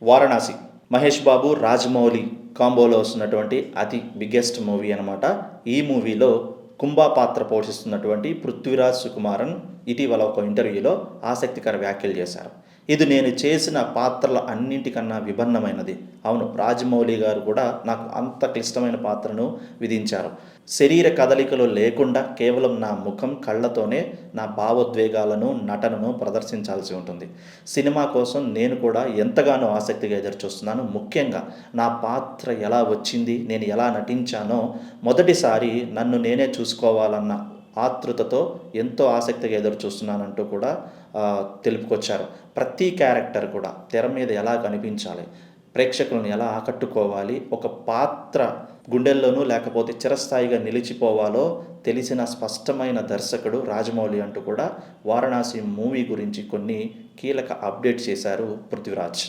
వారణాసి మహేష్ బాబు రాజమౌళి కాంబోలో వస్తున్నటువంటి అతి biggest movie అనమాట. ఈ మూవీలో కుంభా పాత్ర పోషిస్తున్నటువంటి పృథ్వీరాజ్ సుకుమారన్ ఇటీవల ఒక ఇంటర్వ్యూలో ఆసక్తికర వ్యాఖ్యలు చేశారు. ఇది నేను చేసిన పాత్రల అన్నింటికన్నా విభిన్నమైనది. అవును, రాజమౌళి గారు కూడా నాకు అంత క్లిష్టమైన పాత్రను విధించారు. శరీర కదలికలు లేకుండా కేవలం నా ముఖం, కళ్ళతోనే నా భావోద్వేగాలను, నటనను ప్రదర్శించాల్సి ఉంటుంది. సినిమా కోసం నేను కూడా ఎంతగానో ఆసక్తిగా ఎదురుచూస్తున్నాను. ముఖ్యంగా నా పాత్ర ఎలా వచ్చింది, నేను ఎలా నటించానో మొదటిసారి నన్ను నేనే చూసుకోవాలన్న ఆతృతతో ఎంతో ఆసక్తిగా ఎదురు చూస్తున్నానంటూ కూడా తెలుపుకొచ్చారు. ప్రతి క్యారెక్టర్ కూడా తెర మీద ఎలా కనిపించాలి, ప్రేక్షకులను ఎలా ఆకట్టుకోవాలి, ఒక పాత్ర గుండెల్లోనూ లేకపోతే చిరస్థాయిగా నిలిచిపోవాలో తెలిసిన స్పష్టమైన దర్శకుడు రాజమౌళి అంటూ కూడా వారణాసి మూవీ గురించి కొన్ని కీలక అప్డేట్ చేశారు పృథ్వీరాజ్.